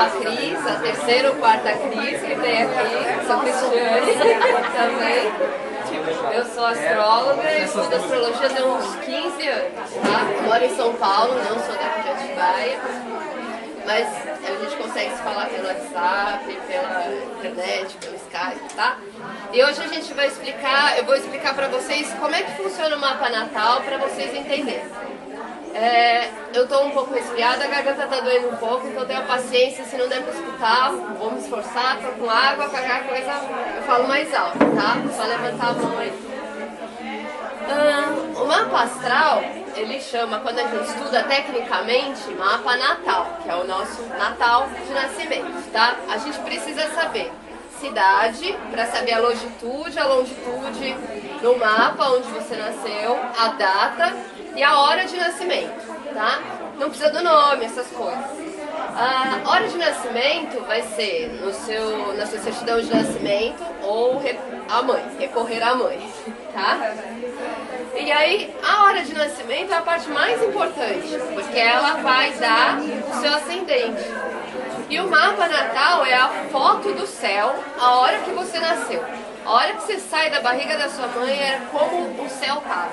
a Cris, a terceira ou quarta Cris que vem aqui, sou Cristiane também. Eu sou astróloga e estudo astrologia há uns 15 anos, tá? Moro em São Paulo, não sou daqui de Atibaia, mas a gente consegue se falar pelo WhatsApp, pela internet, pelo Skype, tá? E hoje a gente vai explicar, eu vou explicar pra vocês como é que funciona o mapa natal pra vocês entenderem. Eu tô um pouco resfriada, a garganta tá doendo um pouco, então tenha paciência, se não der pra escutar, vou me esforçar, tô com água, qualquer coisa eu falo mais alto, tá? Só levantar a mão aí. O mapa astral, ele chama, quando a gente estuda tecnicamente, mapa natal, que é o nosso natal de nascimento, tá? A gente precisa saber cidade, para saber a longitude no mapa onde você nasceu, a data e a hora de nascimento, tá? Não precisa do nome, essas coisas. A hora de nascimento vai ser na sua certidão de nascimento ou a mãe, recorrer à mãe, tá? E aí, a hora de nascimento é a parte mais importante, porque ela vai dar o seu ascendente. E o mapa natal é a foto do céu, a hora que você nasceu. A hora que você sai da barriga da sua mãe era como o céu estava.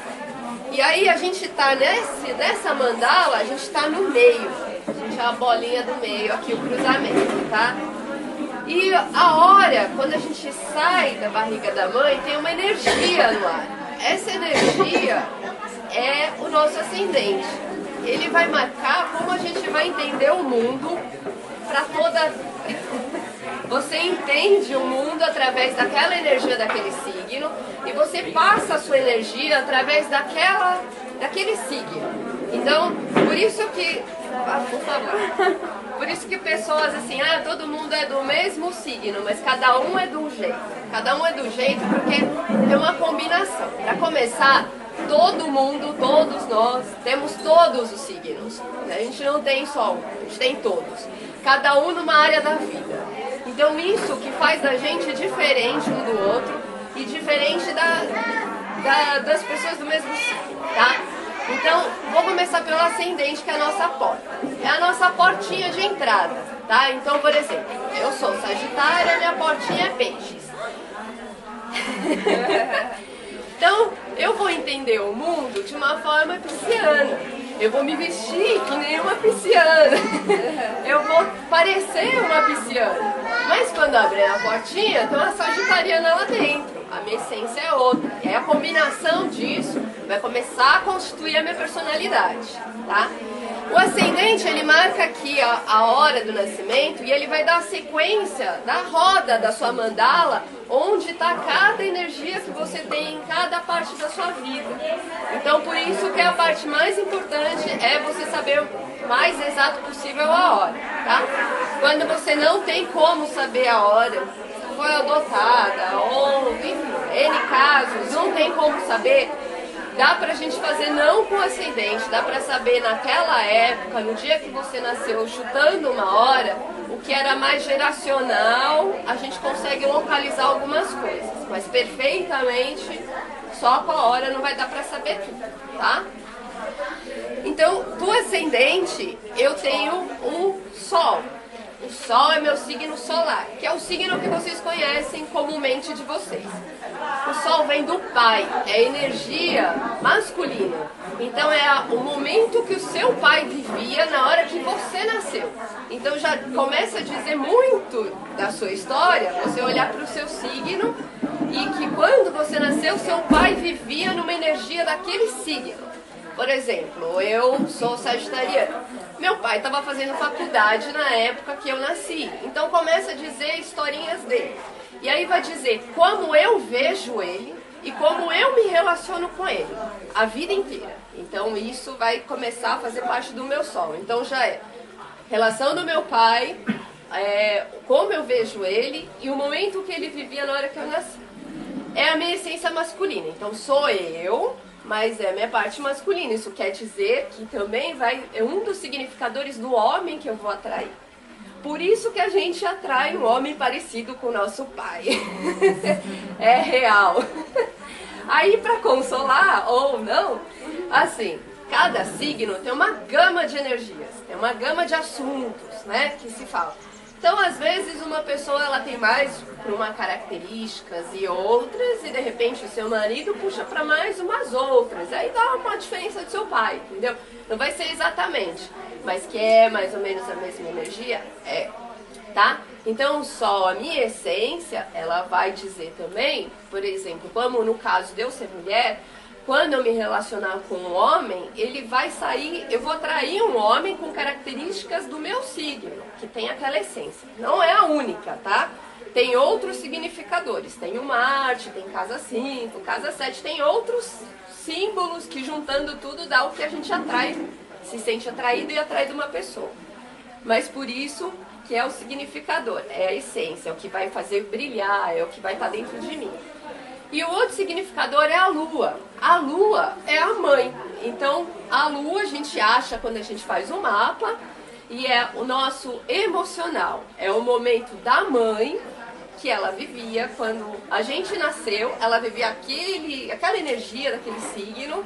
E aí a gente tá nessa mandala, a gente tá no meio. A gente é a bolinha do meio, aqui o cruzamento, tá? E a hora, quando a gente sai da barriga da mãe, tem uma energia no ar. Essa energia é o nosso ascendente. Ele vai marcar como a gente vai entender o mundo para toda... Você entende o mundo através daquela energia daquele signo e você passa a sua energia através daquele signo. Então, por isso que... por favor. Por isso que pessoas assim, todo mundo é do mesmo signo, mas cada um é de um jeito. Cada um é do jeito porque tem uma combinação. Para começar, todo mundo, todos nós, temos todos os signos. A gente não tem só um, a gente tem todos. Cada um numa área da vida. Então isso que faz da gente diferente um do outro e diferente das pessoas do mesmo signo, tá? Então, vou começar pelo ascendente, que é a nossa porta. É a nossa portinha de entrada, tá? Então, por exemplo, eu sou Sagitária, minha portinha é Peixes. Então, eu vou entender o mundo de uma forma pisciana. Eu vou me vestir que nem uma pisciana. Eu vou parecer uma pisciana. Mas quando abrir a portinha, tem uma sagitariana lá dentro. A minha essência é outra. E aí a combinação disso vai começar a constituir a minha personalidade, tá? O ascendente, ele marca aqui a hora do nascimento e ele vai dar a sequência da roda da sua mandala, onde está cada energia que você tem em cada parte da sua vida. Então, por isso que a parte mais importante é você saber o mais exato possível a hora, tá? Quando você não tem como saber a hora, foi adotada, ou enfim, N casos, não tem como saber, dá pra gente fazer não com ascendente, dá pra saber naquela época, no dia que você nasceu, chutando uma hora, o que era mais geracional, a gente consegue localizar algumas coisas, mas perfeitamente, só com a hora não vai dar pra saber tudo, tá? Então, do ascendente, eu tenho um Sol. O Sol é meu signo solar, que é o signo que vocês conhecem comumente de vocês. O Sol vem do pai, é energia masculina. Então é o momento que o seu pai vivia na hora que você nasceu. Então já começa a dizer muito da sua história, você olhar para o seu signo e que quando você nasceu, seu pai vivia numa energia daquele signo. Por exemplo, eu sou sagitariana. Meu pai estava fazendo faculdade na época que eu nasci. Então começa a dizer historinhas dele. E aí vai dizer como eu vejo ele e como eu me relaciono com ele. A vida inteira. Então isso vai começar a fazer parte do meu sol. Então já é relação do meu pai, como eu vejo ele e o momento que ele vivia na hora que eu nasci. É a minha essência masculina. Então sou eu... mas é minha parte masculina, isso quer dizer que também é um dos significadores do homem que eu vou atrair. Por isso que a gente atrai um homem parecido com o nosso pai. É real. Aí para consolar ou não, assim, cada signo tem uma gama de energias, tem uma gama de assuntos, né, que se fala. Então, às vezes, uma pessoa ela tem mais para uma características e outras, e de repente o seu marido puxa para mais umas outras. Aí dá uma diferença do seu pai, entendeu? Não vai ser exatamente, mas que é mais ou menos a mesma energia, é, tá? Então, o Sol, a minha essência, ela vai dizer também, por exemplo, como no caso de eu ser mulher, quando eu me relacionar com um homem, ele vai sair, eu vou atrair um homem com características do meu signo, que tem aquela essência. Não é a única, tá? Tem outros significadores. Tem o Marte, tem casa 5, casa 7, tem outros símbolos que juntando tudo dá o que a gente atrai, se sente atraído e atrai de uma pessoa. Mas por isso que é o significador, é a essência, é o que vai fazer brilhar, é o que vai estar dentro de mim. E o outro significador é a Lua. A Lua é a mãe. Então, a Lua a gente acha quando a gente faz um mapa e é o nosso emocional. É o momento da mãe que ela vivia quando a gente nasceu. Ela vivia aquela energia daquele signo.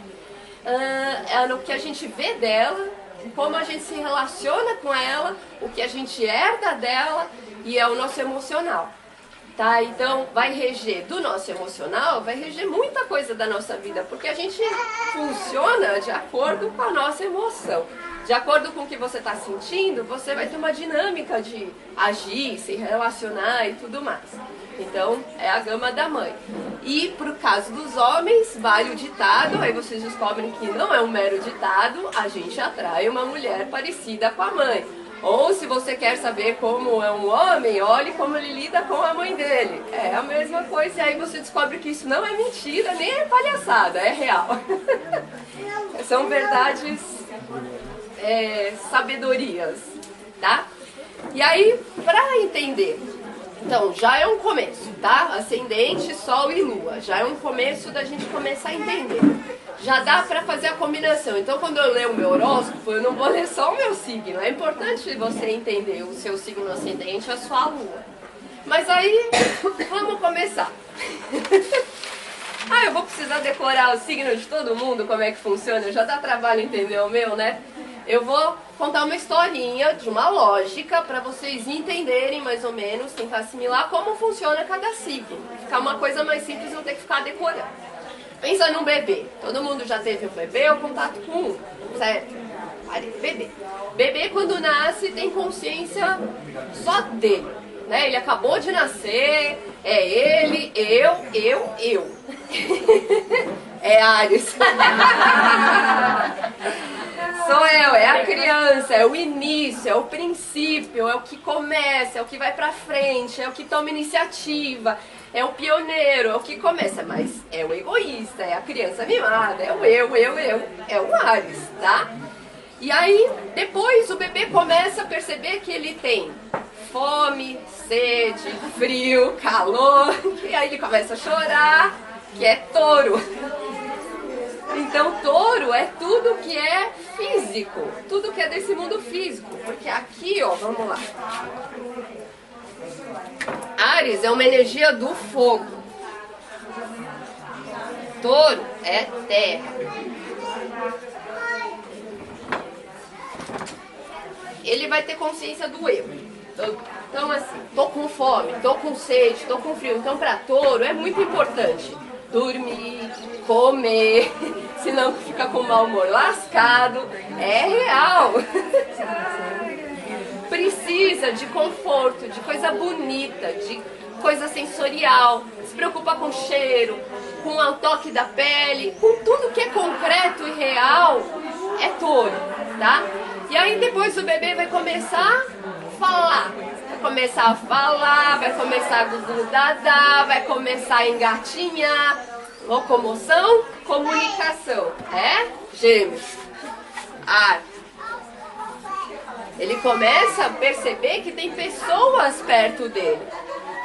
É no que a gente vê dela, como a gente se relaciona com ela, o que a gente herda dela e é o nosso emocional. Tá? Então, vai reger do nosso emocional, vai reger muita coisa da nossa vida, porque a gente funciona de acordo com a nossa emoção. De acordo com o que você está sentindo, você vai ter uma dinâmica de agir, se relacionar e tudo mais. Então, é a gama da mãe. E, pro caso dos homens, vale o ditado, aí vocês descobrem que não é um mero ditado, a gente atrai uma mulher parecida com a mãe. Ou se você quer saber como é um homem, olhe como ele lida com a mãe dele. É a mesma coisa, e aí você descobre que isso não é mentira, nem é palhaçada, é real. São verdades, sabedorias, tá? E aí, para entender, então já é um começo, tá? Ascendente, Sol e Lua, já é um começo da gente começar a entender. Já dá para fazer a combinação. Então, quando eu ler o meu horóscopo, eu não vou ler só o meu signo. É importante você entender o seu signo ascendente, a sua lua. Mas aí, vamos começar. Eu vou precisar decorar o signo de todo mundo, como é que funciona. Já dá trabalho entender o meu, né? Eu vou contar uma historinha de uma lógica para vocês entenderem mais ou menos, tentar assimilar como funciona cada signo. Ficar uma coisa mais simples, não ter que ficar decorando. Pensa num bebê. Todo mundo já teve um bebê ou contato com um, certo? Bebê. Bebê, quando nasce, tem consciência só dele, né? Ele acabou de nascer, é ele, eu. É Áries. Sou eu, é a criança, é o início, é o princípio, é o que começa, é o que vai pra frente, é o que toma iniciativa. É o pioneiro, é o que começa, mas é o egoísta, é a criança mimada, é o eu, é o Áries, tá? E aí, depois o bebê começa a perceber que ele tem fome, sede, frio, calor, e aí ele começa a chorar, que é touro. Então, touro é tudo que é físico, tudo que é desse mundo físico, porque aqui, ó, vamos lá. Áries é uma energia do fogo. Touro é terra. Ele vai ter consciência do eu. Então assim, tô com fome, tô com sede, tô com frio. Então para touro é muito importante dormir, comer, senão fica com mau humor lascado. É real. Precisa de conforto, de coisa bonita, de coisa sensorial, se preocupa com cheiro, com o toque da pele, com tudo que é concreto e real, é touro, tá? E aí depois o bebê vai começar a falar, vai começar a gugu-dadá, vai começar a engatinhar, locomoção, comunicação, Gêmeos, ele começa a perceber que tem pessoas perto dele.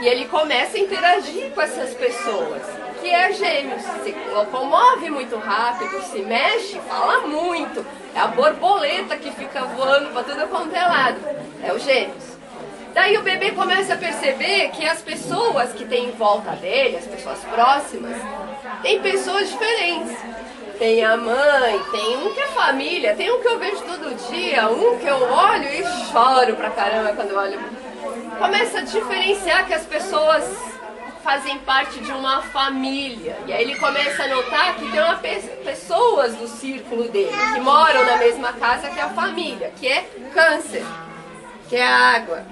E ele começa a interagir com essas pessoas, que é Gêmeos. Se locomove muito rápido, se mexe, fala muito. É a borboleta que fica voando para tudo quanto é lado. É o Gêmeos. Daí o bebê começa a perceber que as pessoas que tem em volta dele, as pessoas próximas, tem pessoas diferentes. Tem a mãe, tem um que é família, tem um que eu vejo todo dia, um que eu olho e choro pra caramba quando eu olho começa a diferenciar que as pessoas fazem parte de uma família. E aí ele começa a notar que tem pessoas do círculo dele, que moram na mesma casa que a família, que é Câncer, que é a água.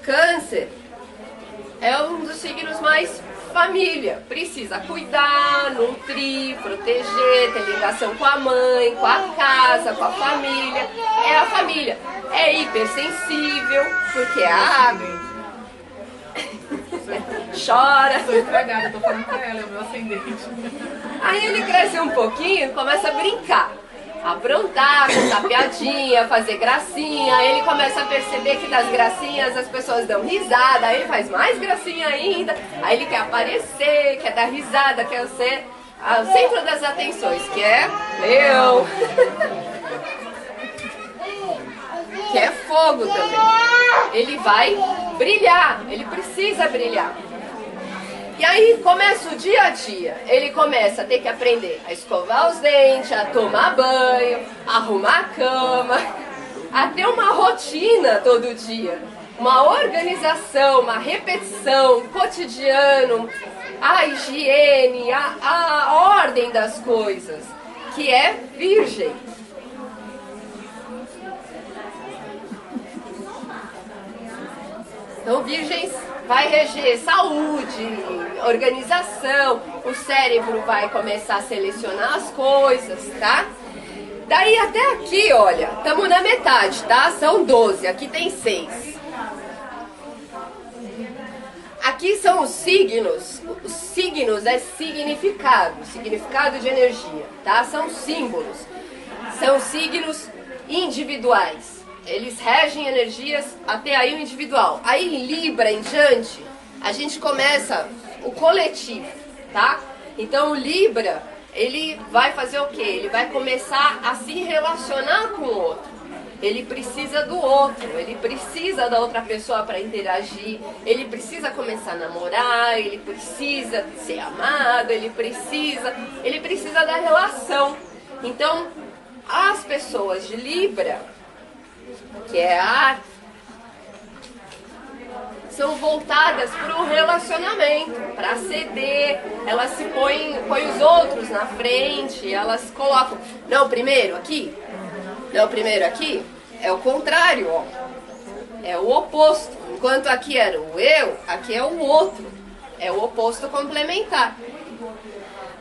Câncer é um dos signos mais família. Precisa cuidar, nutrir, proteger, ter ligação com a mãe, com a casa, com a família. É a família. É hipersensível, porque é a água. Chora. Tô estragada, tô falando pra ela, é o meu ascendente. Aí ele cresce um pouquinho e começa a brincar. Aprontar, contar piadinha, fazer gracinha. Aí ele começa a perceber que das gracinhas as pessoas dão risada. Aí ele faz mais gracinha ainda. Aí ele quer aparecer, quer dar risada, quer ser o centro das atenções, que é Leão. Que é fogo também. Ele vai brilhar, ele precisa brilhar. E aí começa o dia a dia, ele começa a ter que aprender a escovar os dentes, a tomar banho, a arrumar a cama, a ter uma rotina todo dia, uma organização, uma repetição, um cotidiano, a higiene, a ordem das coisas, que é Virgem. Então, Virgens vai reger saúde, organização, o cérebro vai começar a selecionar as coisas, tá? Daí até aqui, olha, estamos na metade, tá? São 12, aqui tem 6. Aqui são os signos é significado de energia, tá? São símbolos, são signos individuais. Eles regem energias até aí o individual. Aí em Libra em diante, a gente começa o coletivo, tá? Então o Libra, ele vai fazer o quê? Ele vai começar a se relacionar com o outro. Ele precisa do outro, ele precisa da outra pessoa para interagir, ele precisa começar a namorar, ele precisa ser amado, ele precisa da relação. Então, as pessoas de Libra, que é ar, são voltadas para o relacionamento, para ceder, elas se põem os outros na frente, elas colocam, não, primeiro aqui, é o contrário, ó, é o oposto, enquanto aqui era o eu, aqui é o outro, é o oposto complementar.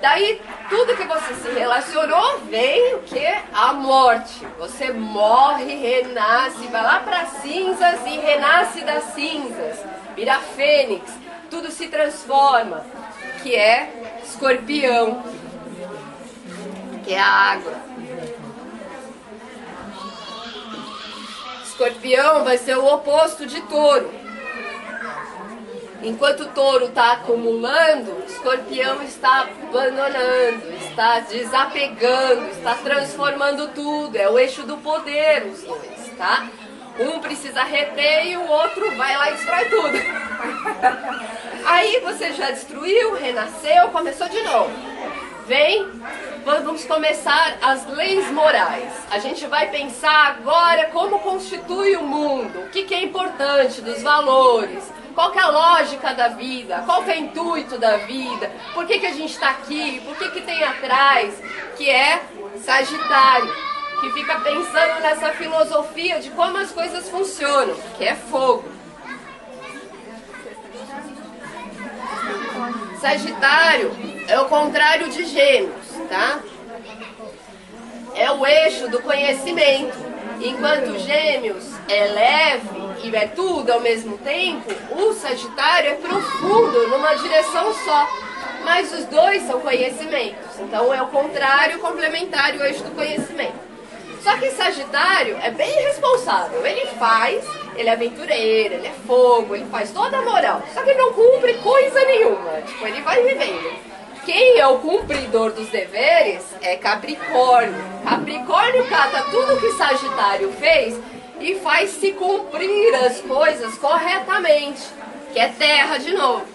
Daí, tudo que você se relacionou, vem o que? A morte. Você morre, renasce, vai lá para cinzas e renasce das cinzas. Vira fênix, tudo se transforma, que é Escorpião, que é a água. Escorpião vai ser o oposto de Touro. Enquanto o Touro está acumulando, Escorpião está abandonando, está desapegando, está transformando tudo. É o eixo do poder, os dois, tá? Um precisa reter e o outro vai lá e destrói tudo. Aí você já destruiu, renasceu, começou de novo. Vem, vamos começar as leis morais. A gente vai pensar agora como constitui o mundo, o que é importante, dos valores. Qual que é a lógica da vida? Qual que é o intuito da vida? Por que a gente está aqui? Por que tem atrás? Que é Sagitário, que fica pensando nessa filosofia de como as coisas funcionam, que é fogo. Sagitário é o contrário de Gêmeos, tá? É o eixo do conhecimento. Enquanto Gêmeos é leve e é tudo ao mesmo tempo, o Sagitário é profundo, numa direção só. Mas os dois são conhecimentos. Então é o contrário, complementar o eixo do conhecimento. Só que Sagitário é bem responsável. Ele faz, ele é aventureiro, ele é fogo, ele faz toda a moral. Só que ele não cumpre coisa nenhuma. Tipo, ele vai vivendo. Quem é o cumpridor dos deveres é Capricórnio. Capricórnio cata tudo que Sagitário fez e faz se cumprir as coisas corretamente, que é terra de novo.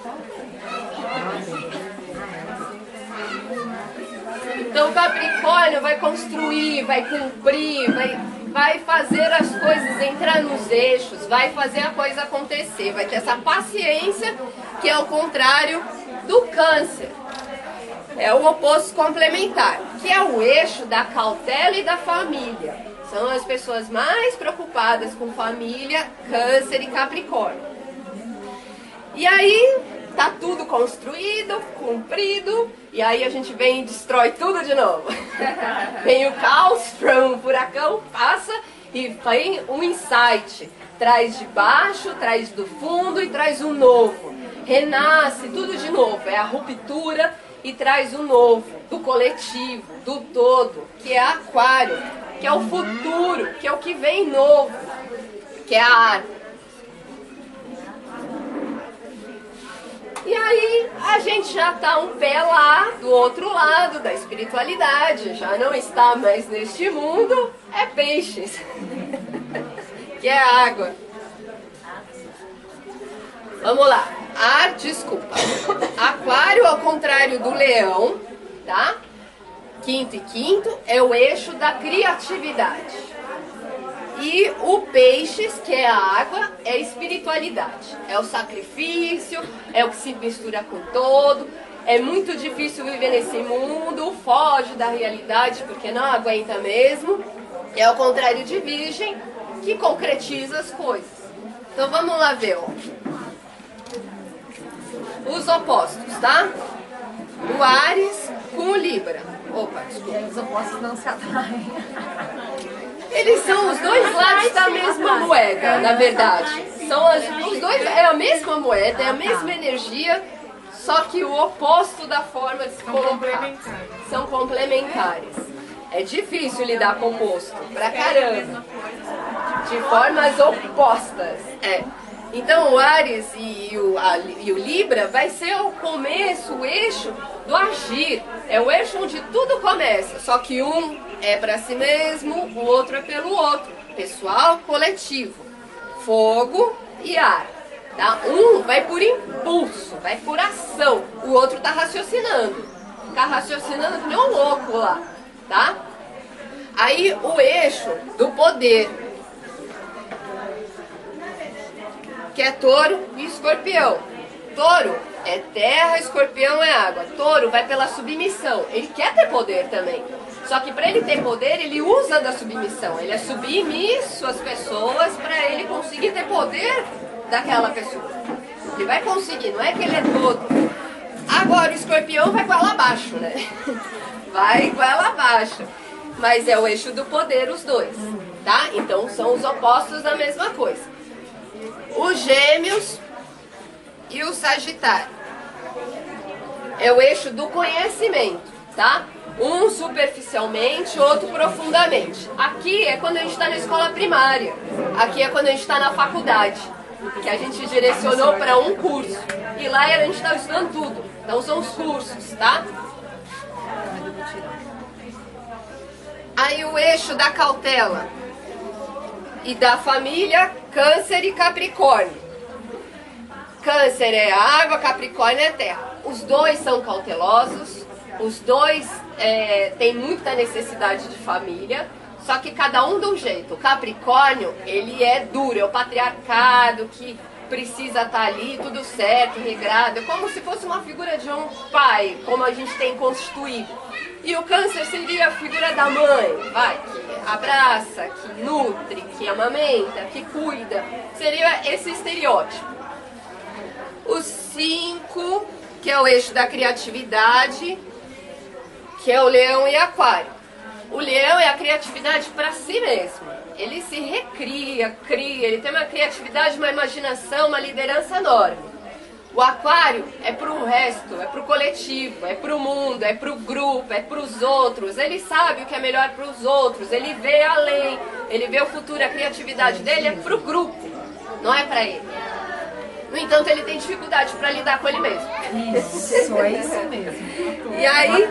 Então Capricórnio vai construir, vai cumprir, vai fazer as coisas entrar nos eixos, vai fazer a coisa acontecer, vai ter essa paciência, que é o contrário do Câncer. É o oposto complementar, que é o eixo da cautela e da família. São as pessoas mais preocupadas com família, Câncer e Capricórnio. E aí, tá tudo construído, cumprido, e aí a gente vem e destrói tudo de novo. Vem o caos, um furacão, passa e vem um insight. Traz de baixo, traz do fundo e traz um novo. Renasce tudo de novo, é a ruptura e traz o novo, do coletivo, do todo, que é Aquário, que é o futuro, que é o que vem novo, que é a ar. E aí a gente já está um pé lá do outro lado da espiritualidade, já não está mais neste mundo, é Peixes, que é água. Vamos lá, ar, desculpa. Aquário, ao contrário do Leão, tá? Quinto e quinto é o eixo da criatividade. E o Peixes, que é a água, é a espiritualidade. É o sacrifício, é o que se mistura com todo. É muito difícil viver nesse mundo, foge da realidade porque não aguenta mesmo. É ao contrário de Virgem, que concretiza as coisas. Então vamos lá ver, ó. Os opostos, tá? O Áries com o Libra. Opa, desculpa. Os opostos não se atraem. Eles são os dois lados da mesma moeda, na verdade. Os dois é a mesma moeda, é a mesma energia, só que o oposto da forma de se colocar. São complementares. É difícil lidar com o oposto, pra caramba. De formas opostas. É. Então o Áries e o Libra vai ser o começo, o eixo do agir. É o eixo onde tudo começa, só que um é para si mesmo, o outro é pelo outro. Pessoal, coletivo. Fogo e ar. Tá? Um vai por impulso, vai por ação. O outro está raciocinando. Está raciocinando que nem um louco lá. Tá? Aí o eixo do poder, que é Touro e Escorpião. Touro é terra, Escorpião é água. Touro vai pela submissão. Ele quer ter poder também. Só que para ele ter poder, ele usa da submissão. Ele é submisso às pessoas para ele conseguir ter poder daquela pessoa. Ele vai conseguir, não é que ele é todo. Agora o Escorpião vai com ela abaixo, né? Vai com ela abaixo. Mas é o eixo do poder os dois, tá? Então são os opostos da mesma coisa. Os Gêmeos e o Sagitário. É o eixo do conhecimento, tá? Um superficialmente, outro profundamente. Aqui é quando a gente está na escola primária. Aqui é quando a gente está na faculdade. Que a gente direcionou para um curso. E lá a gente estava estudando tudo. Então são os cursos, tá? Aí o eixo da cautela e da família, Câncer e Capricórnio. Câncer é água, Capricórnio é terra. Os dois são cautelosos, os dois têm muita necessidade de família, só que cada um de um jeito. O Capricórnio, ele é duro, é o patriarcado que precisa estar ali, tudo certo, regrado. É como se fosse uma figura de um pai, como a gente tem constituído. E o Câncer seria a figura da mãe, que abraça, que nutre, que amamenta, que cuida. Seria esse estereótipo. Os 5, que é o eixo da criatividade, que é o Leão e Aquário. O Leão é a criatividade para si mesmo. Ele se recria, cria, ele tem uma criatividade, uma imaginação, uma liderança enorme. O Aquário é para o resto, é para o coletivo, é para o mundo, é para o grupo, é para os outros. Ele sabe o que é melhor para os outros, ele vê além, ele vê o futuro, a criatividade dele é para o grupo, não é para ele. No entanto, ele tem dificuldade para lidar com ele mesmo. Isso, é isso mesmo. E aí,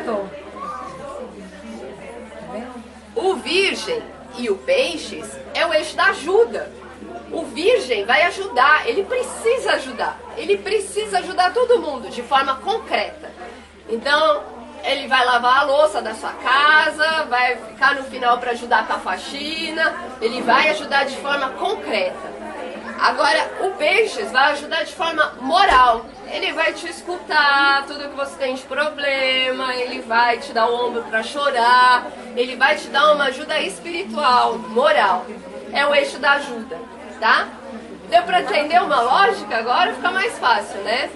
o Virgem e o Peixes é o eixo da ajuda. O Virgem vai ajudar, ele precisa ajudar todo mundo de forma concreta. Então, ele vai lavar a louça da sua casa, vai ficar no final para ajudar com a faxina, ele vai ajudar de forma concreta. Agora, o Peixes vai ajudar de forma moral. Ele vai te escutar tudo que você tem de problema, ele vai te dar o ombro para chorar, ele vai te dar uma ajuda espiritual, moral. É o eixo da ajuda, tá? Deu para entender uma lógica agora? Fica mais fácil, né?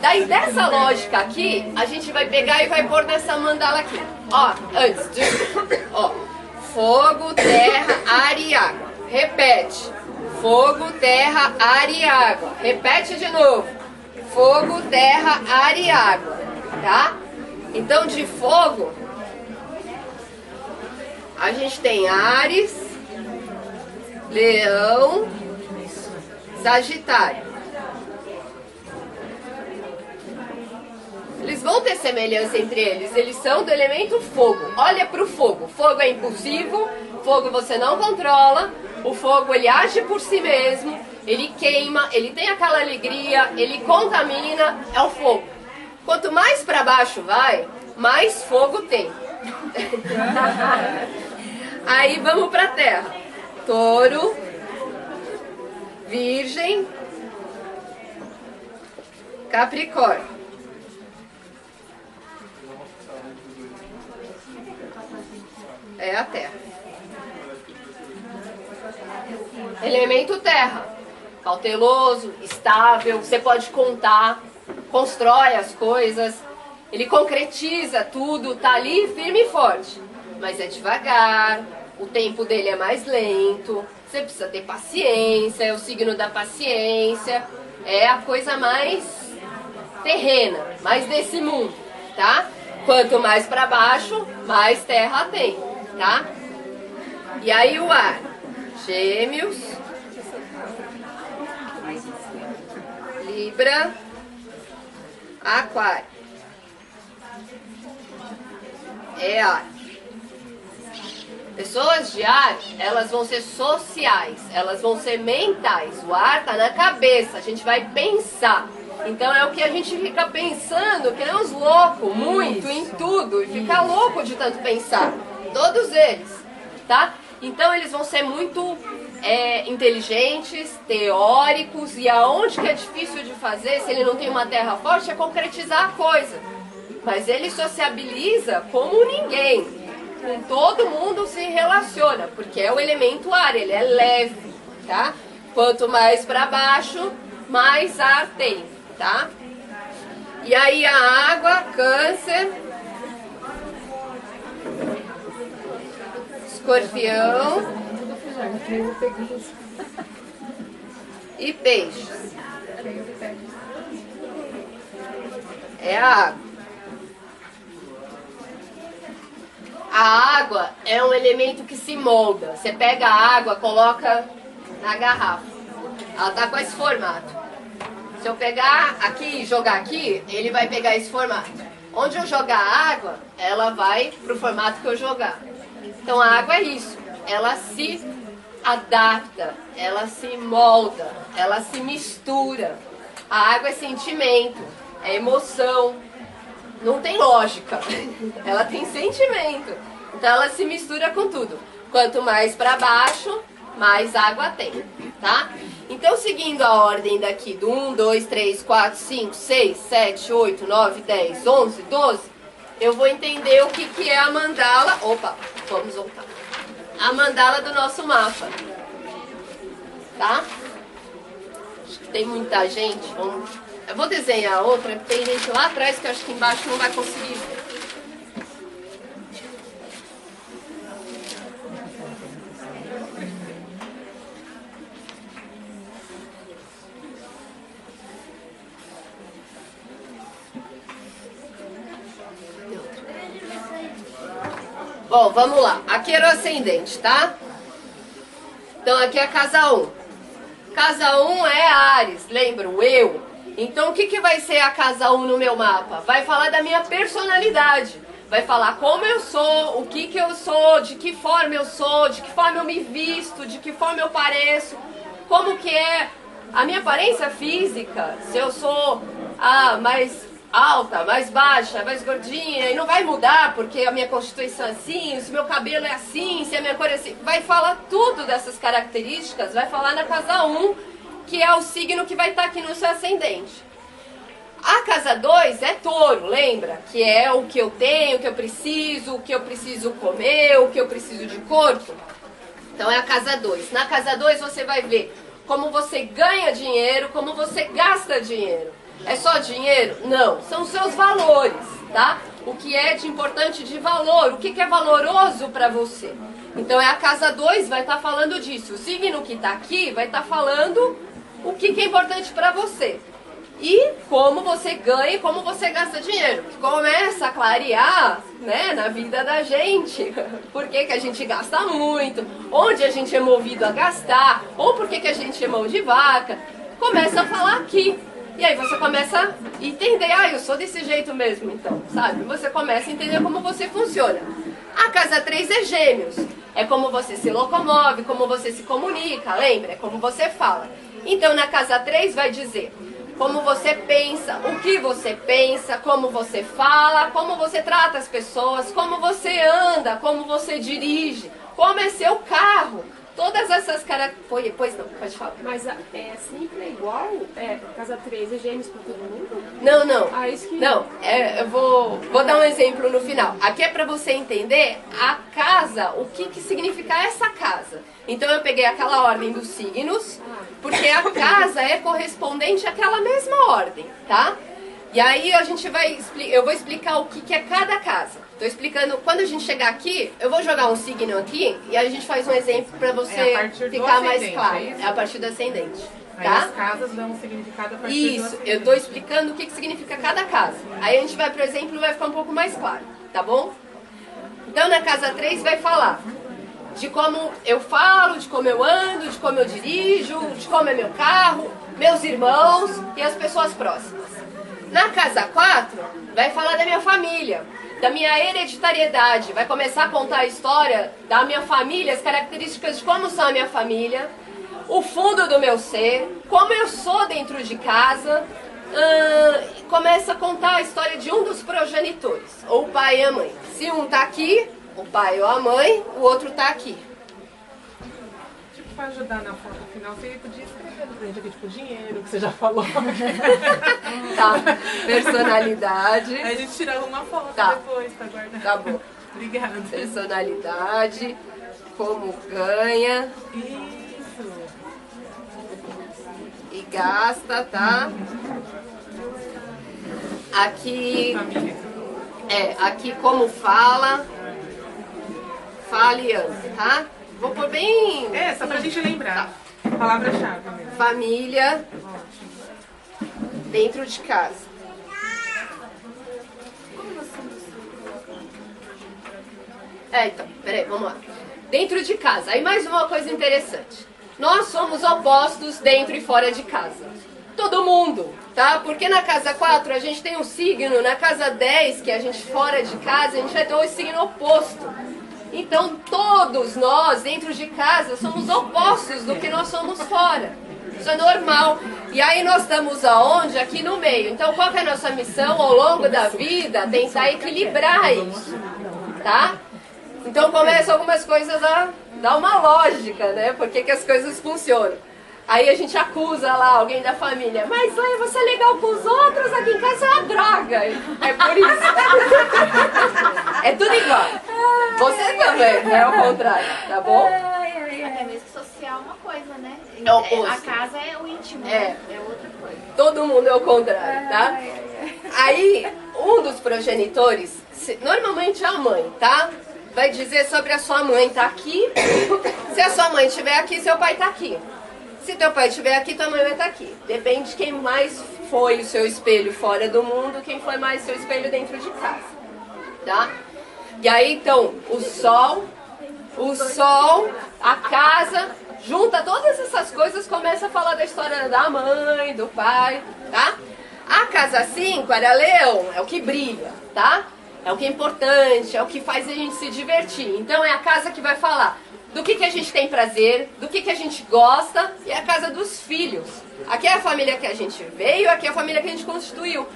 Daí dessa lógica aqui, a gente vai pegar e vai pôr nessa mandala aqui. Ó, antes de... Ó, fogo, terra, ar e água. Repete. Fogo, terra, ar e água. Repete de novo. Fogo, terra, ar e água. Tá? Então, de fogo, a gente tem Áries, Leão, Sagitário. Eles vão ter semelhança entre eles são do elemento fogo. Olha para o fogo. Fogo é impulsivo, fogo você não controla, o fogo ele age por si mesmo, ele queima, ele tem aquela alegria, ele contamina, é o fogo. Quanto mais para baixo vai, mais fogo tem. Aí vamos para a terra. Touro, Virgem, Capricórnio. É a terra. Elemento terra. Cauteloso, estável, você pode contar, constrói as coisas, ele concretiza tudo, tá ali firme e forte. Mas é devagar, o tempo dele é mais lento, você precisa ter paciência, é o signo da paciência, é a coisa mais terrena, mais desse mundo, tá? Quanto mais para baixo, mais terra tem. Tá? E aí o ar, Gêmeos, Libra, Aquário. É ar. Pessoas de ar, elas vão ser sociais, elas vão ser mentais. O ar tá na cabeça, a gente vai pensar. Então é o que a gente fica pensando, que nem uns loucos, muito, em tudo, e fica louco de tanto pensar. Todos eles, tá? Então eles vão ser muito inteligentes, teóricos, e aonde que é difícil de fazer, se ele não tem uma terra forte, é concretizar a coisa. Mas ele sociabiliza como ninguém, com todo mundo se relaciona, porque é o elemento ar, ele é leve, tá? Quanto mais para baixo, mais ar tem, tá? E aí a água, Câncer, Escorpião e Peixes. É a água. A água é um elemento que se molda. Você pega a água, coloca na garrafa. Ela tá com esse formato. Se eu pegar aqui e jogar aqui, ele vai pegar esse formato. Onde eu jogar a água, ela vai pro formato que eu jogar. Então a água é isso, ela se adapta, ela se molda, ela se mistura. A água é sentimento, é emoção, não tem lógica, ela tem sentimento. Então ela se mistura com tudo. Quanto mais para baixo, mais água tem, tá? Então seguindo a ordem daqui do 1, 2, 3, 4, 5, 6, 7, 8, 9, 10, 11, 12... eu vou entender o que é a mandala. Opa, vamos voltar. A mandala do nosso mapa. Tá? Acho que tem muita gente. Eu vou desenhar outra, porque tem gente lá atrás que eu acho que embaixo não vai conseguir ver. Bom, vamos lá. Aqui era o ascendente, tá? Então aqui é a casa 1. Casa 1 é Áries, lembra? O eu. Então o que vai ser a casa 1 no meu mapa? Vai falar da minha personalidade. Vai falar como eu sou, o que eu sou, de que forma eu sou, de que forma eu me visto, de que forma eu pareço, como que é a minha aparência física, se eu sou mais alta, mais baixa, mais gordinha, e não vai mudar porque a minha constituição é assim, se meu cabelo é assim, se a minha cor é assim. Vai falar tudo dessas características, vai falar na casa 1, que é o signo que vai estar aqui no seu ascendente. A casa 2 é touro, lembra? Que é o que eu tenho, o que eu preciso comer, o que eu preciso de corpo. Então é a casa 2. Na casa 2 você vai ver como você ganha dinheiro, como você gasta dinheiro. É só dinheiro? Não. São os seus valores, tá? O que é de importante de valor, o que é valoroso para você. Então é a casa 2, vai estar falando disso. O signo que está aqui vai estar falando o que é importante para você. E como você ganha e como você gasta dinheiro. Que começa a clarear, né, na vida da gente. Por que a gente gasta muito, onde a gente é movido a gastar, ou por que a gente é mão de vaca. Começa a falar aqui. E aí você começa a entender, eu sou desse jeito mesmo, então, sabe? Você começa a entender como você funciona. A casa 3 é Gêmeos. É como você se locomove, como você se comunica, lembra? É como você fala. Então na casa 3 vai dizer como você pensa, o que você pensa, como você fala, como você trata as pessoas, como você anda, como você dirige, como é seu carro. Todas essas características... Pois não, pode falar. Mas sempre é igual? Casa 3 é Gêmeos para todo mundo? Não. Isso que... Não, eu vou dar um exemplo no final. Aqui é para você entender a casa, o que significa essa casa. Então eu peguei aquela ordem dos signos, porque a casa é correspondente àquela mesma ordem, tá? E aí eu vou explicar o que é cada casa. Estou explicando, quando a gente chegar aqui, eu vou jogar um signo aqui e aí a gente faz um exemplo para você ficar mais claro. É a partir do ascendente, tá? Aí as casas dão um significado a partir do ascendente. Isso, eu estou explicando o que significa cada casa. Aí a gente vai pro exemplo e vai ficar um pouco mais claro, tá bom? Então na casa 3 vai falar de como eu falo, de como eu ando, de como eu dirijo, de como é meu carro, meus irmãos e as pessoas próximas. Na casa 4 vai falar da minha família, da minha hereditariedade, vai começar a contar a história da minha família, as características de como são a minha família, o fundo do meu ser, como eu sou dentro de casa, começa a contar a história de um dos progenitores, ou o pai e a mãe. Se um tá aqui, o pai ou a mãe, o outro tá aqui. Tipo, para ajudar na foto final, você podia escrever no frente aqui, tipo, dinheiro, que você já falou. Tá, personalidade. Aí a gente tira uma foto depois, pra guardar. Tá bom. Obrigada. Personalidade, como ganha. Isso. E gasta, tá? Aqui, Família. aqui como fala, e anda, tá? Vou pôr bem... Só pra gente lembrar. Palavra-chave mesmo. Família, dentro de casa. Então, peraí, vamos lá. Dentro de casa. Aí mais uma coisa interessante. Nós somos opostos dentro e fora de casa. Todo mundo, tá? Porque na casa 4 a gente tem um signo, na casa 10, que é a gente fora de casa, a gente vai ter um signo oposto. Então todos nós, dentro de casa, somos opostos do que nós somos fora. Isso é normal. E aí nós estamos aonde? Aqui no meio. Então qual que é a nossa missão ao longo da vida? Tentar equilibrar isso, tá? Então começam algumas coisas a dar uma lógica, né? Por que as coisas funcionam. Aí a gente acusa lá alguém da família. Mas Leia, você é legal com os outros, aqui em casa é uma droga. É por isso. É tudo igual. Você também, não é o contrário, tá bom? Até mesmo social é uma coisa, né? É o oposto. A casa é o íntimo, É outra coisa. Todo mundo é o contrário, tá? Aí, um dos progenitores, normalmente é a mãe, tá? Vai dizer sobre a sua mãe tá aqui. Se a sua mãe estiver aqui, seu pai tá aqui. Se teu pai estiver aqui, tua mãe vai estar aqui. Depende de quem mais foi o seu espelho fora do mundo, quem foi mais seu espelho dentro de casa, tá? E aí, então, o sol, a casa, junta todas essas coisas, começa a falar da história da mãe, do pai, tá? A casa 5 era leão, é o que brilha, tá? É o que é importante, é o que faz a gente se divertir. Então é a casa que vai falar do que a gente tem prazer, do que a gente gosta, e é a casa dos filhos. Aqui é a família que a gente veio, aqui é a família que a gente constituiu.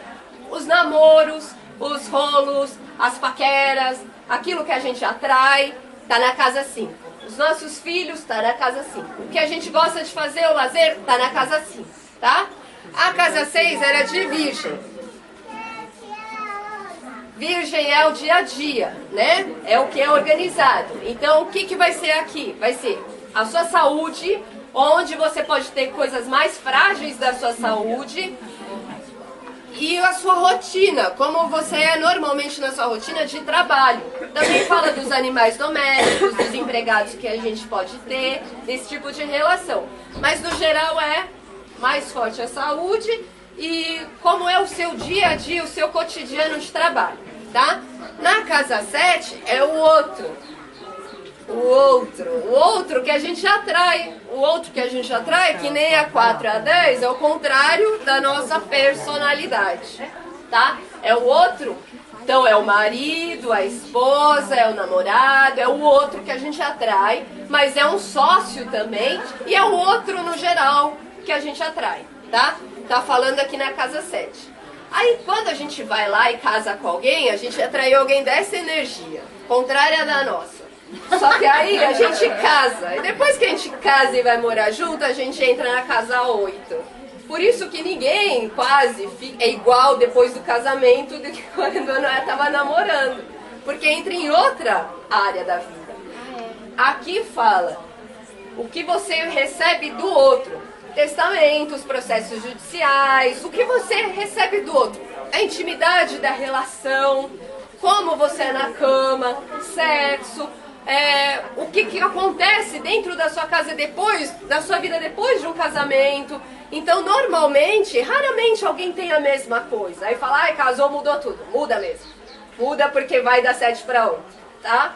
os namoros, os rolos, as paqueras, aquilo que a gente atrai, está na casa 5. Os nossos filhos, está na casa 5. O que a gente gosta de fazer, o lazer, está na casa 5, tá? A casa 6 era de virgem. Virgem é o dia a dia, né? É o que é organizado. Então, o que vai ser aqui? Vai ser a sua saúde, onde você pode ter coisas mais frágeis da sua saúde, e a sua rotina, como você é normalmente na sua rotina de trabalho. Também fala dos animais domésticos, dos empregados que a gente pode ter, desse tipo de relação. Mas no geral é mais forte a saúde e como é o seu dia a dia, o seu cotidiano de trabalho, tá? Na casa 7 é o outro. O outro que a gente atrai. O outro que a gente atrai, que nem a 4 e a 10, é o contrário da nossa personalidade, tá? É o outro. Então é o marido, a esposa, é o namorado, é o outro que a gente atrai, mas é um sócio também, e é o outro no geral que a gente atrai, tá? Tá falando aqui na casa 7. Aí quando a gente vai lá e casa com alguém, a gente atraiu alguém dessa energia, contrária da nossa. Só que aí a gente casa, e depois que a gente casa e vai morar junto, a gente entra na casa 8. Por isso que ninguém quase é igual depois do casamento do que quando estava namorando. Porque entra em outra área da vida. Aqui fala o que você recebe do outro. Testamentos, processos judiciais, o que você recebe do outro. A intimidade da relação, como você é na cama, sexo, o que acontece dentro da sua casa depois, da sua vida depois de um casamento. Então, normalmente, raramente alguém tem a mesma coisa. Aí fala, ai, casou, mudou tudo. Muda mesmo. Muda porque vai da 7 para 8, tá?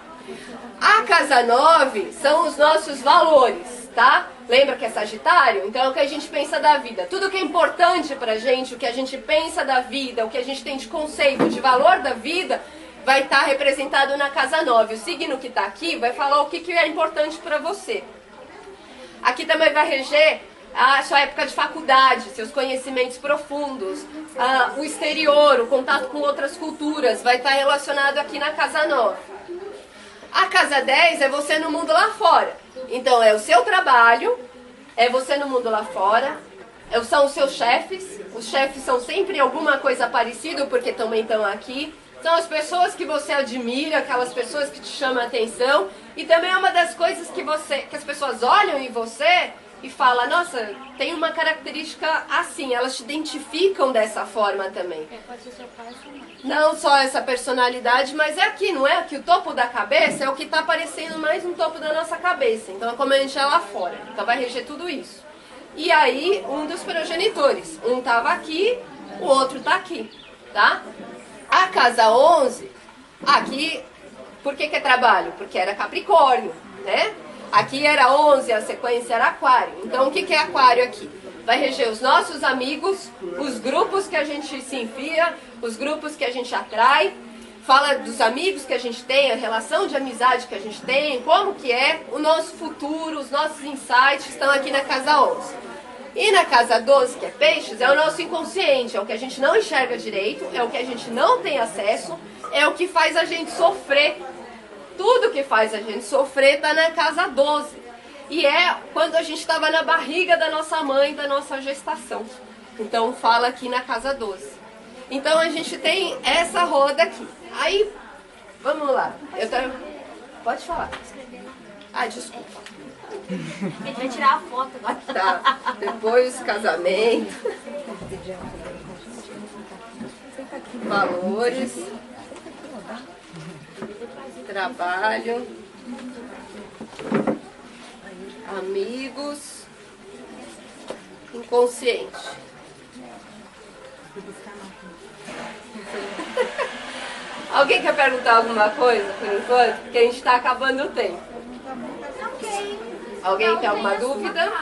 A casa 9 são os nossos valores, tá? Lembra que é Sagitário? Então é o que a gente pensa da vida. Tudo que é importante pra gente, o que a gente pensa da vida, o que a gente tem de conceito, de valor da vida, vai estar representado na casa 9. O signo que está aqui vai falar o que é importante para você. Aqui também vai reger a sua época de faculdade, seus conhecimentos profundos, o exterior, o contato com outras culturas, vai estar relacionado aqui na casa 9. A casa 10 é você no mundo lá fora. Então é o seu trabalho, é você no mundo lá fora, são os seus chefes. Os chefes são sempre alguma coisa parecida, porque também estão aqui. São as pessoas que você admira, aquelas pessoas que te chamam a atenção. E também é uma das coisas que as pessoas olham em você e falam, nossa, tem uma característica assim, elas te identificam dessa forma também. Pode ser seu pai ou sua mãe. Não só essa personalidade, mas é aqui, não é aqui? O topo da cabeça é o que está aparecendo mais no topo da nossa cabeça. Então é como a gente é lá fora. Então vai reger tudo isso. E aí, um dos progenitores. Um estava aqui, o outro está aqui, tá? A casa 11, aqui, por que é trabalho? Porque era Capricórnio, né? Aqui era 11, a sequência era Aquário. Então, o que é Aquário aqui? Vai reger os nossos amigos, os grupos que a gente se enfia, os grupos que a gente atrai. Fala dos amigos que a gente tem, a relação de amizade que a gente tem, como que é o nosso futuro, os nossos insights estão aqui na casa 11. E na casa 12, que é peixes, é o nosso inconsciente, é o que a gente não enxerga direito, é o que a gente não tem acesso, é o que faz a gente sofrer. Tudo que faz a gente sofrer está na casa 12. E é quando a gente estava na barriga da nossa mãe, da nossa gestação. Então fala aqui na casa 12. Então a gente tem essa roda aqui. Aí, vamos lá. Pode falar. Ah, desculpa. A gente vai tirar a foto agora. Tá. Depois casamento. Valores. Trabalho. Amigos. Inconsciente. Alguém quer perguntar alguma coisa por enquanto? Porque a gente está acabando o tempo. Alguém tem alguma dúvida?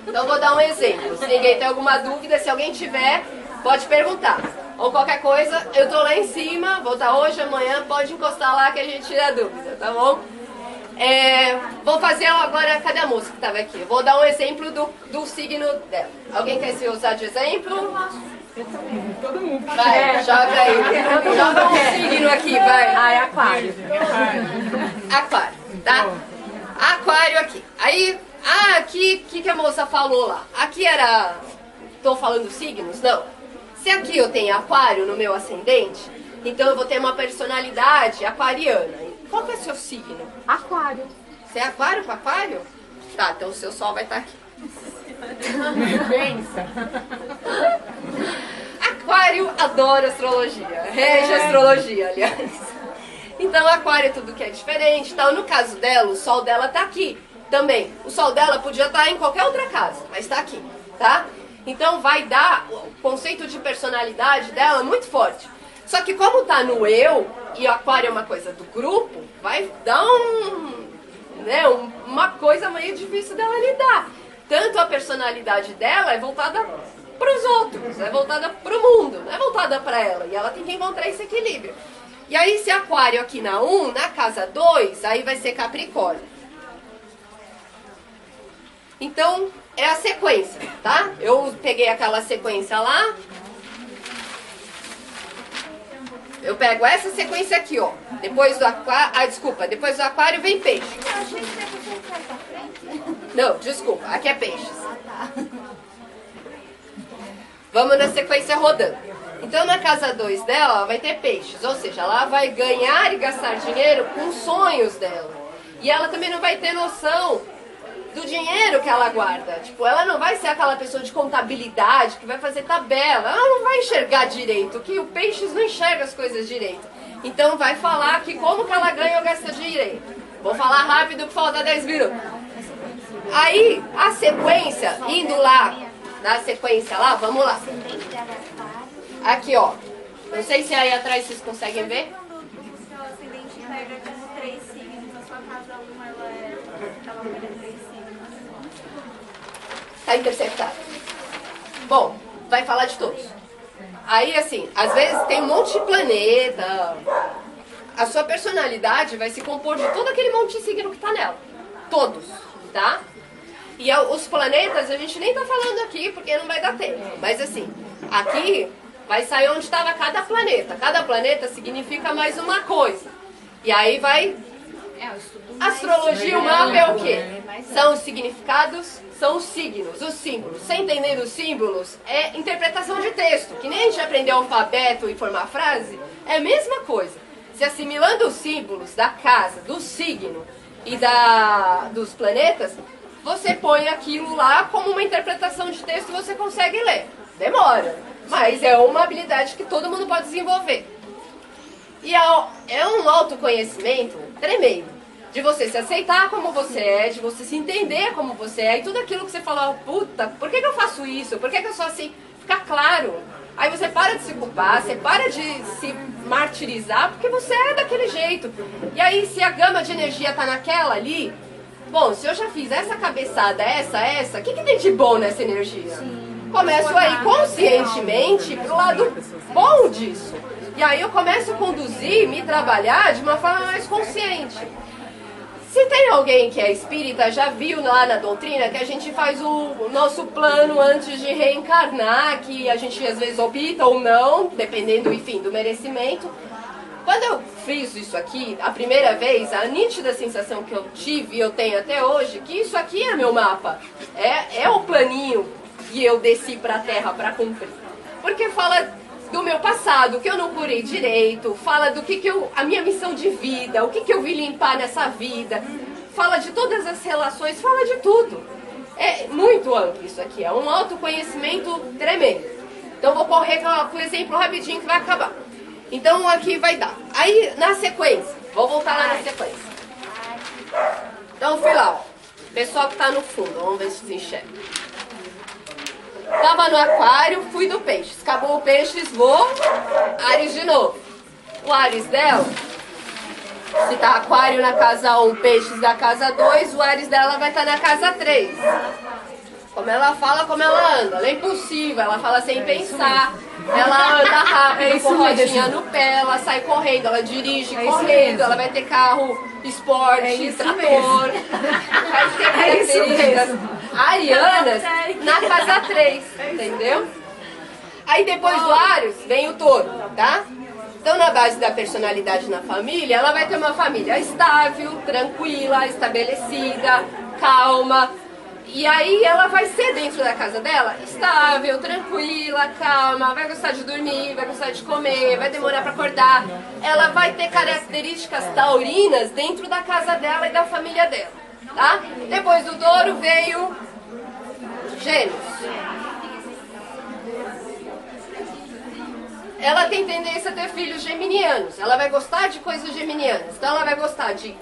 Então vou dar um exemplo. Se ninguém tem alguma dúvida, se alguém tiver, pode perguntar. Ou qualquer coisa, eu tô lá em cima, vou estar hoje, amanhã, pode encostar lá que a gente tira a dúvida, tá bom? Vou fazer agora, cadê a moça que estava aqui? Vou dar um exemplo do signo dela. Alguém quer se usar de exemplo? Todo mundo. Vai, joga aí. Joga um signo aqui, vai. Ah, é aquário. Aquário, tá? Aquário aqui. Aí, aqui, o que a moça falou lá? Aqui era... Tô falando signos? Não. Se aqui eu tenho aquário no meu ascendente, então eu vou ter uma personalidade aquariana. Qual que é o seu signo? Aquário. Você é aquário com aquário? Tá, então o seu sol vai estar aqui. Pensa. Aquário adora astrologia. Rege astrologia, aliás. Então, aquário é tudo que é diferente. Então, no caso dela, o sol dela tá aqui também. O sol dela podia estar em qualquer outra casa, mas tá aqui, tá? Então, vai dar o conceito de personalidade dela muito forte. Só que como tá no eu, e o aquário é uma coisa do grupo, vai dar uma coisa meio difícil dela lidar. Tanto a personalidade dela é voltada para os outros, é voltada para o mundo, não é voltada para ela. E ela tem que encontrar esse equilíbrio. E aí, se aquário aqui na 1, na casa 2, aí vai ser Capricórnio. Então, é a sequência, tá? Eu peguei aquela sequência lá. Eu pego essa sequência aqui, ó. Depois do aquário... depois do aquário vem peixe. Eu achei que você vai pra frente. Não, desculpa, aqui é peixes. Vamos na sequência rodando. Então, na casa 2 dela, ela vai ter peixes. Ou seja, ela vai ganhar e gastar dinheiro com os sonhos dela. E ela também não vai ter noção do dinheiro que ela guarda. Tipo, ela não vai ser aquela pessoa de contabilidade que vai fazer tabela. Ela não vai enxergar direito, que o peixes não enxerga as coisas direito. Então, vai falar que como que ela ganha ou gasta dinheiro. Vou falar rápido, que falta 10 minutos. Aí, a sequência, indo lá, na sequência lá, vamos lá. Aqui, ó. Não sei se aí atrás vocês conseguem ver. O seu ascendente pega como 3 signos. A sua casa 1, ela pega 3 signos. Tá interceptado. Bom, vai falar de todos. Aí, assim, às vezes tem um monte de planeta. A sua personalidade vai se compor de todo aquele monte de signo que tá nela. Todos, tá? E os planetas a gente nem tá falando aqui porque não vai dar tempo. Mas assim, aqui vai sair onde estava cada planeta. Cada planeta significa mais uma coisa. E aí vai... Astrologia, o mapa é o quê? São os significados, são os signos, os símbolos. Sem entender os símbolos, é interpretação de texto. Que nem a gente aprendeu alfabeto e formar frase, é a mesma coisa. Se assimilando os símbolos da casa, do signo e dos planetas, você põe aquilo lá como uma interpretação de texto e você consegue ler. Demora, mas é uma habilidade que todo mundo pode desenvolver. E é um autoconhecimento tremendo. De você se aceitar como você é, de você se entender como você é. E tudo aquilo que você fala, puta, por que eu faço isso? Por que eu sou assim? Fica claro. Aí você para de se culpar, você para de se martirizar, porque você é daquele jeito. E aí, se a gama de energia tá naquela ali, bom, se eu já fiz essa cabeçada, essa, o que tem de bom nessa energia? Começo aí conscientemente pro lado bom disso. E aí eu começo a conduzir, me trabalhar de uma forma mais consciente. Se tem alguém que é espírita, já viu lá na doutrina que a gente faz o nosso plano antes de reencarnar, que a gente às vezes opta ou não, dependendo, enfim, do merecimento. Quando eu fiz isso aqui, a primeira vez, a nítida sensação que eu tive e eu tenho até hoje, que isso aqui é meu mapa, é o planinho que eu desci para a Terra para cumprir. Porque fala do meu passado, que eu não curei direito, fala do que a minha missão de vida, o que eu vim limpar nessa vida, fala de todas as relações, fala de tudo. É muito amplo isso aqui, é um autoconhecimento tremendo. Então vou correr com o exemplo rapidinho que vai acabar. Então aqui vai dar. Aí na sequência, vou voltar lá na sequência. Então fui lá, ó. Pessoal que tá no fundo, vamos ver se vocês enxergam. Tava no aquário, fui do peixes. Acabou o peixes, vou. Áries de novo. O Áries dela, se tá aquário na casa 1, peixes da casa 2, o Áries dela vai estar na casa 3. Como ela fala, como ela anda. Ela é impulsiva, ela fala sem pensar. Ela anda rápido, com rodinha no pé, ela sai correndo, ela dirige correndo, ela vai ter carro, esporte, trator. Vai ter características arianas na casa 3, entendeu? Aí depois do Áries vem o Touro, tá? Então, na base da personalidade na família, ela vai ter uma família estável, tranquila, estabelecida, calma. E aí ela vai ser dentro da casa dela estável, tranquila, calma, vai gostar de dormir, vai gostar de comer, vai demorar para acordar. Ela vai ter características taurinas dentro da casa dela e da família dela, tá? Depois do Touro veio Gêmeos. Ela tem tendência a ter filhos geminianos. Ela vai gostar de coisas geminianas. Então ela vai gostar de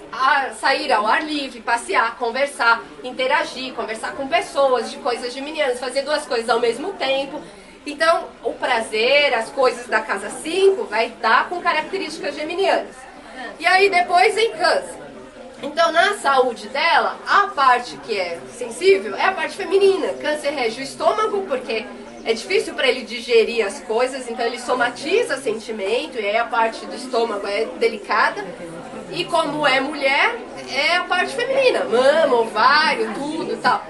sair ao ar livre, passear, conversar, interagir, conversar com pessoas, de coisas geminianas, fazer duas coisas ao mesmo tempo. Então o prazer, as coisas da casa 5 vai estar com características geminianas. E aí depois em Câncer. Então na saúde dela, a parte que é sensível é a parte feminina. Câncer rege o estômago, porque é difícil para ele digerir as coisas, então ele somatiza sentimento, e aí a parte do estômago é delicada. E como é mulher, é a parte feminina, mama, ovário, tudo e tal.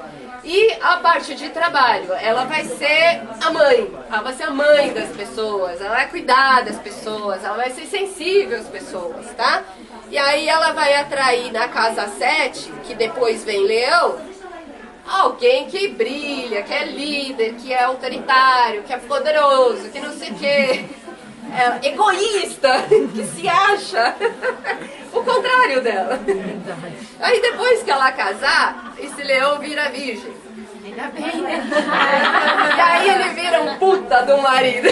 E a parte de trabalho, ela vai ser a mãe, ela vai ser a mãe das pessoas, ela vai cuidar das pessoas, ela vai ser sensível às pessoas, tá? E aí ela vai atrair na casa 7, que depois vem Leão, alguém que brilha, que é líder, que é autoritário, que é poderoso, que não sei o quê, é egoísta, que se acha o contrário dela. Aí depois que ela casar, esse leão vira virgem. Ainda bem, né? E aí ele vira um puta do marido.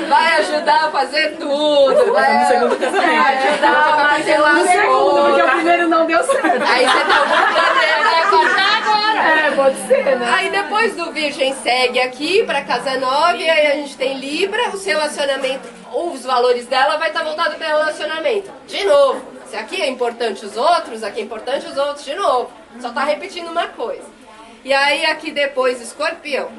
Vai ajudar a fazer tudo. Vai ajudar a martelar as coisas. Porque o primeiro não deu certo. Aí você tá voltando, vai cortar agora. É, pode ser, né? Aí depois do Virgem segue aqui pra casa 9, aí a gente tem Libra, o seu relacionamento, os valores dela vai estar voltado para relacionamento. De novo, se aqui é importante os outros, aqui é importante os outros, de novo. Só tá repetindo uma coisa. E aí aqui depois Escorpião.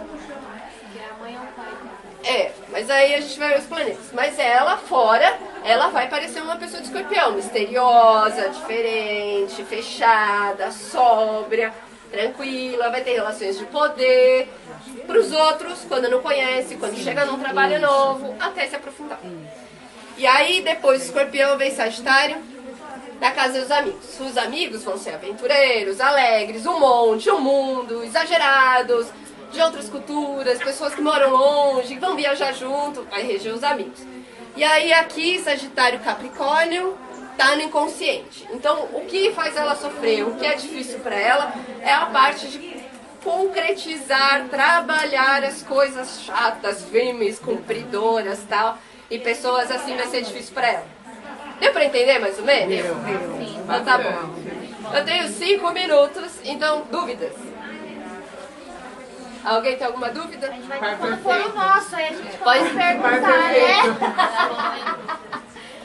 É, mas aí a gente vai ver os planetas. Mas ela fora, ela vai parecer uma pessoa de Escorpião, misteriosa, diferente, fechada, sóbria, tranquila, vai ter relações de poder para os outros, quando não conhece, quando chega num trabalho novo, até se aprofundar. E aí depois Escorpião vem Sagitário, na casa dos amigos. Os amigos vão ser aventureiros, alegres, um monte, um mundo, exagerados, de outras culturas, pessoas que moram longe, que vão viajar junto, vai reger os amigos. E aí aqui, Sagitário Capricórnio, tá no inconsciente. Então, o que faz ela sofrer, o que é difícil para ela, é a parte de concretizar, trabalhar as coisas chatas, firmes, cumpridoras, tal. E pessoas assim vai ser difícil para ela. Deu para entender mais ou menos? Então tá bom. Eu tenho 5 minutos, então dúvidas? Alguém tem alguma dúvida? Quando for o nosso, aí a gente Pode perguntar, né?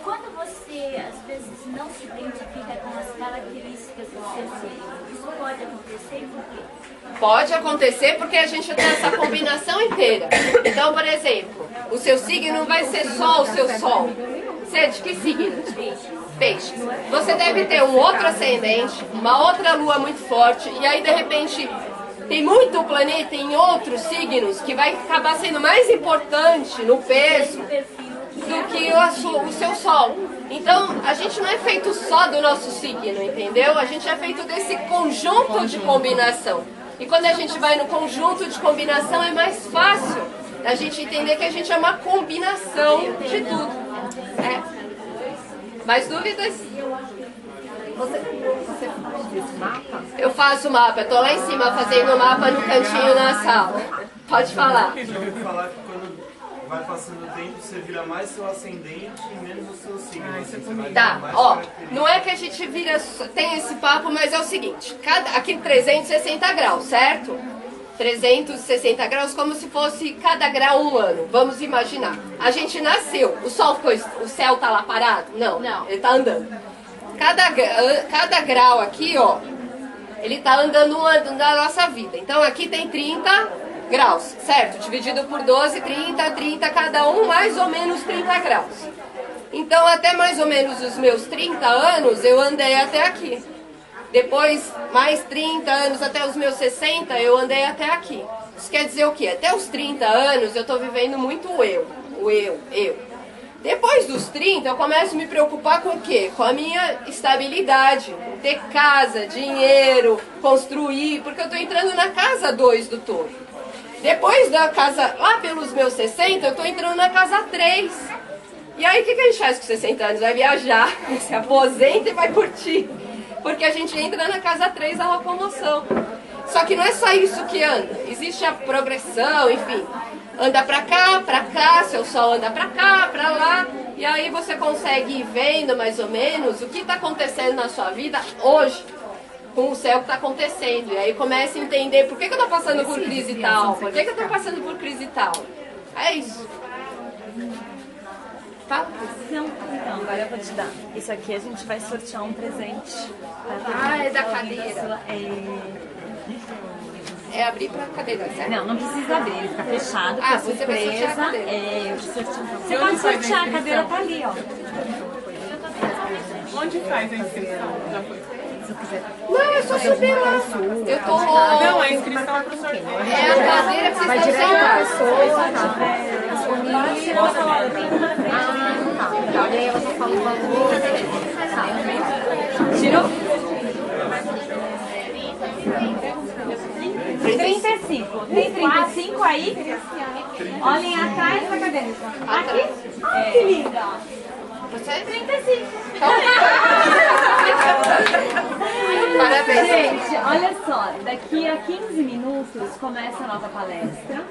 Quando você, às vezes, não se identifica com as características do seu signo, isso pode acontecer por quê? Pode acontecer porque a gente tem essa combinação inteira. Então, por exemplo, o seu signo vai ser só o seu sol. Você é de que signo? Peixe. Você deve ter um outro ascendente, uma outra lua muito forte, e aí de repente tem muito planeta em outros signos que vai acabar sendo mais importante no peso do que o seu sol. Então, a gente não é feito só do nosso signo, entendeu? A gente é feito desse conjunto de combinação. E quando a gente vai no conjunto de combinação, é mais fácil a gente entender que a gente é uma combinação de tudo. Mais dúvidas? Você faz mapa? Eu faço mapa, eu tô lá em cima fazendo mapa no cantinho na sala. Pode falar. Eu ouvi falar que quando vai passando o tempo, você vira mais seu ascendente e menos o seu signo. Assim, você vai Tá, vendo mais ó, características. não é que a gente vira, tem esse papo, mas é o seguinte, aqui 360 graus, certo? 360 graus, como se fosse cada grau um ano, vamos imaginar. A gente nasceu, o céu tá lá parado? Não, ele tá andando. Cada grau aqui, ó, ele tá andando um ano da nossa vida. Então aqui tem 30 graus, certo? Dividido por 12, 30, 30 cada um, mais ou menos 30 graus. Então até mais ou menos os meus 30 anos eu andei até aqui. Depois mais 30 anos até os meus 60 eu andei até aqui. Isso quer dizer o quê? Até os 30 anos eu estou vivendo muito o eu. Depois dos 30 eu começo a me preocupar com o quê? Com a minha estabilidade, ter casa, dinheiro, construir, porque eu estou entrando na casa 2 do touro. Depois da casa, lá pelos meus 60, eu estou entrando na casa 3. E aí o que a gente faz com 60 anos? Vai viajar, se aposenta e vai curtir. Porque a gente entra na casa 3 da locomoção. Só que não é só isso que anda. Existe a progressão, enfim. Anda pra cá, seu sol anda pra cá, pra lá. E aí você consegue ir vendo mais ou menos o que está acontecendo na sua vida hoje. Com o céu que está acontecendo. E aí começa a entender por que eu estou passando por crise tal. Por que eu estou passando por crise tal. É isso. Tá? Então, agora eu vou te dar. Isso aqui a gente vai sortear um presente. Ah, é da cadeira. É abrir pra cadeira, certo? Não, não precisa abrir, ele fica fechado, Ah, fica você vai sortear a surpresa. cadeira. Eu te sorteio. Você pode sortear, a cadeira tá ali, ó. Onde faz a inscrição? Já foi? Se eu quiser. Não, é só subir lá. Eu tô... Não, a inscrição é pro sorteio. É a cadeira que vocês Vai estão direto pra sentados. pessoa, tá? E aí ela só fala o valor. Tirou? 35. Tem 35 aí? Olhem atrás da cadeira. Aqui? Ai, que linda! Você é 35. Parabéns. Gente, olha só, daqui a 15 minutos começa a nova palestra,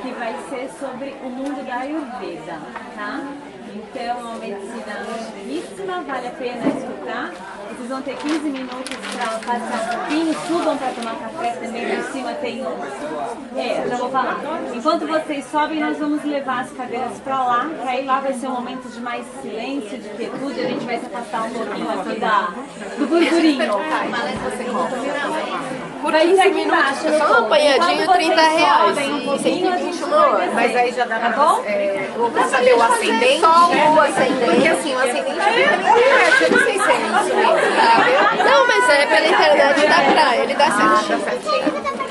que vai ser sobre o mundo da Ayurveda, tá? Então, é uma medicina antiguíssima, vale a pena escutar. Vocês vão ter 15 minutos para passar um pouquinho, subam para tomar café também, lá em cima tem um... eu já vou falar. Enquanto vocês sobem, nós vamos levar as cadeiras para lá, que aí lá vai ser um momento de mais silêncio, de quietude, a gente vai se afastar um pouquinho aqui do burburinho. Por 15 minutos, só um apanhadinho, R$30. Um E 120 uma hora. Mas aí já dá Tá bom? Vou saber o ascendente. Só o ascendente. Porque assim, o ascendente fica na internet, eu não sei se é isso mesmo. Não, mas é pela internet dá pra ele, dá certinho. Tá certinho.